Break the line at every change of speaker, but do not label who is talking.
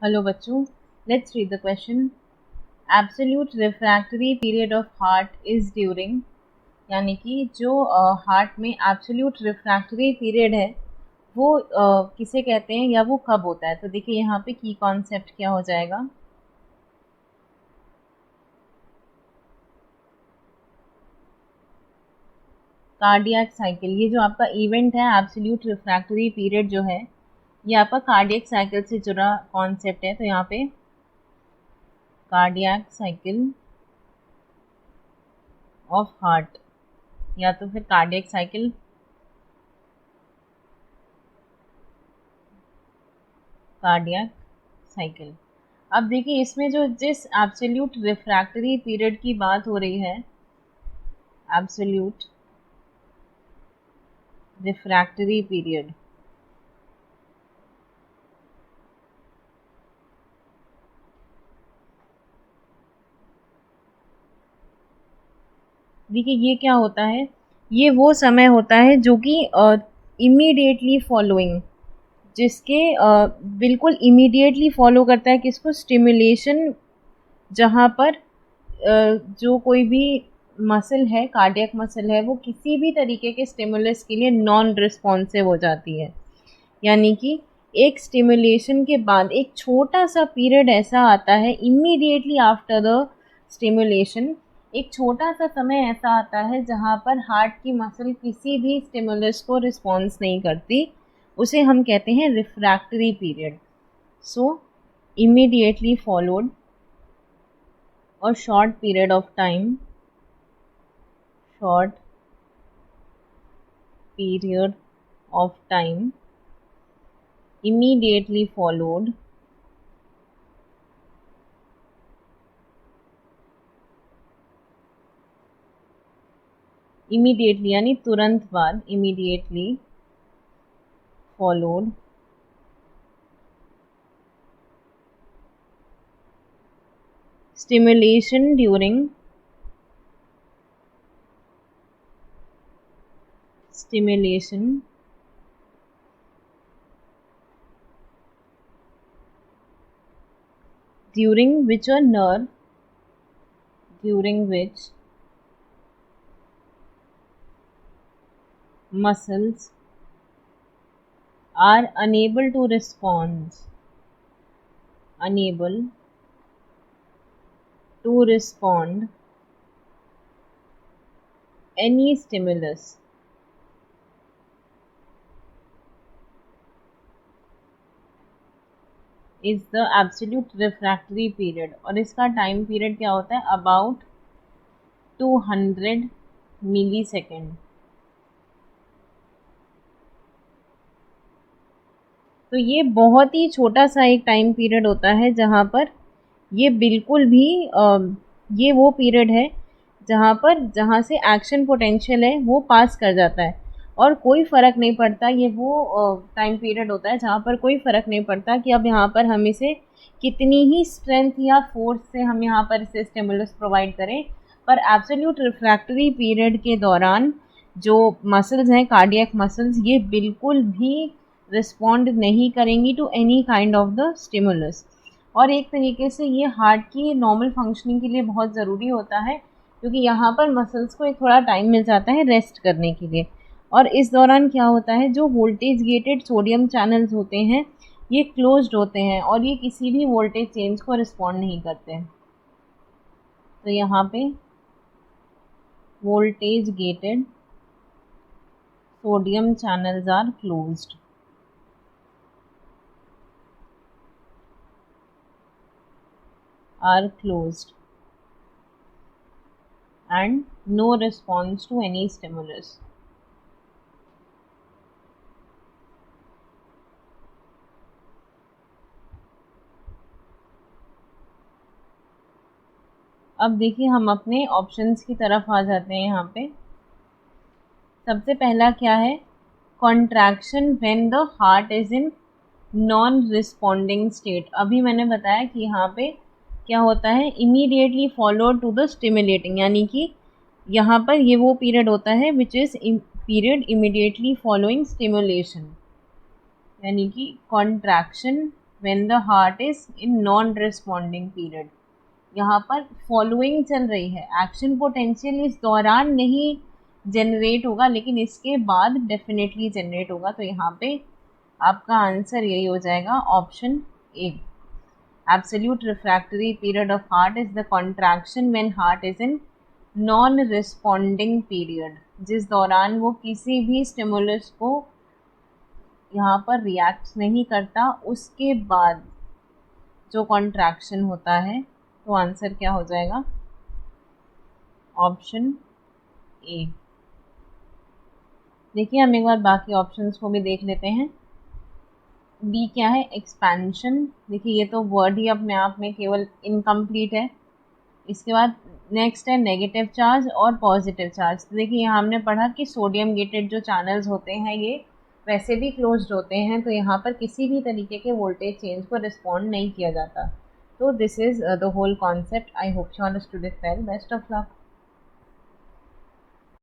Hello बच्चों, let's read the question. Absolute refractory period of heart is during, यानी कि जो हार्ट में एब्सोल्यूट रिफ्रैक्टरी पीरियड है वो किसे कहते हैं या वो कब होता है। तो देखिए यहाँ पे की कॉन्सेप्ट क्या हो जाएगा। कार्डियक साइकिल, ये जो आपका इवेंट है एब्सोल्यूट रिफ्रैक्टरी पीरियड जो है ये आपका कार्डियक साइकिल से जुड़ा कॉन्सेप्ट है। तो यहाँ पे कार्डियक साइकिल ऑफ हार्ट या तो फिर कार्डियक साइकिल कार्डियक साइकिल। अब देखिए इसमें जो जिस एब्सोल्यूट रिफ्रैक्टरी पीरियड की बात हो रही है, एब्सोल्यूट रिफ्रैक्टरी पीरियड, देखिए ये क्या होता है, ये वो समय होता है जो कि इमीडिएटली फॉलोइंग, जिसके बिल्कुल इमीडिएटली फॉलो करता है किसको, स्टिमुलेशन, जहाँ पर जो कोई भी मसल है, कार्डियक मसल है, वो किसी भी तरीके के स्टिमुलस के लिए नॉन रिस्पॉन्सिव हो जाती है। यानी कि एक स्टिमुलेशन के बाद एक छोटा सा पीरियड ऐसा आता है इमीडिएटली आफ्टर द स्टिमुलेशन, एक छोटा सा समय ऐसा आता है जहाँ पर हार्ट की मसल किसी भी स्टिमुलस को रिस्पॉन्स नहीं करती, उसे हम कहते हैं refractory period. So immediately followed और short period of time, short period of time immediately followed immediately यानी तुरंत बाद, immediately followed stimulation during stimulation during which a nerve, during which muscles are unable to respond, unable to respond any stimulus, is the absolute refractory period. और इसका time period क्या होता है, about 200 milli second. तो ये बहुत ही छोटा सा एक टाइम पीरियड होता है जहाँ पर ये बिल्कुल भी ये वो पीरियड है जहाँ से एक्शन पोटेंशियल है वो पास कर जाता है और कोई फ़र्क नहीं पड़ता। ये वो टाइम पीरियड होता है जहाँ पर कोई फ़र्क नहीं पड़ता कि अब यहाँ पर हम इसे कितनी ही स्ट्रेंथ या फोर्स से हम यहाँ पर इसे स्टिमुलस प्रोवाइड करें, पर एब्सोल्यूट रिफ्रैक्टरी पीरियड के दौरान जो मसल्स हैं, कार्डियक मसल्स, ये बिल्कुल भी रिस्पॉन्ड नहीं करेंगी to any kind of the stimulus. और एक तरीके से ये हार्ट की नॉर्मल फंक्शनिंग के लिए बहुत ज़रूरी होता है क्योंकि यहाँ पर मसल्स को एक थोड़ा टाइम मिल जाता है रेस्ट करने के लिए। और इस दौरान क्या होता है, जो वोल्टेज गेटेड सोडियम चैनल्स होते हैं ये क्लोज्ड होते हैं और ये किसी भी वोल्टेज चेंज को रिस्पॉन्ड नहीं करते हैं। तो यहाँ पे voltage gated sodium channels are closed, and no response to any stimulus. अब देखिए हम अपने ऑप्शंस की तरफ आ जाते हैं। यहाँ पे सबसे पहला क्या है, contraction when the heart is in non responding state. अभी मैंने बताया कि यहाँ पे क्या होता है, immediately follow to the stimulating, यानी कि यहाँ पर ये वो पीरियड होता है which is period immediately following stimulation, यानी कि contraction when the heart is in non responding period. यहाँ पर फॉलोइंग चल रही है, एक्शन पोटेंशियल इस दौरान नहीं जनरेट होगा लेकिन इसके बाद डेफिनेटली जनरेट होगा। तो यहाँ पे आपका आंसर यही हो जाएगा, option A. Absolute refractory period of heart is the contraction when heart is in non responding period, जिस दौरान वो किसी भी स्टिमुलस को यहाँ पर रिएक्ट नहीं करता, उसके बाद जो कॉन्ट्रैक्शन होता है। तो आंसर क्या हो जाएगा, ऑप्शन ए। देखिए हम एक बार बाकी ऑप्शंस को भी देख लेते हैं। बी क्या है, एक्सपेंशन। देखिए ये तो वर्ड ही अपने आप में केवल इनकम्प्लीट है। इसके बाद नेक्स्ट है नेगेटिव चार्ज और पॉजिटिव चार्ज। तो देखिए यहाँ हमने पढ़ा कि सोडियम गेटेड जो चैनल्स होते हैं ये वैसे भी क्लोज्ड होते हैं, तो यहाँ पर किसी भी तरीके के वोल्टेज चेंज को रिस्पॉन्ड नहीं किया जाता। तो this is the whole concept. I hope you understood it well. Best of luck.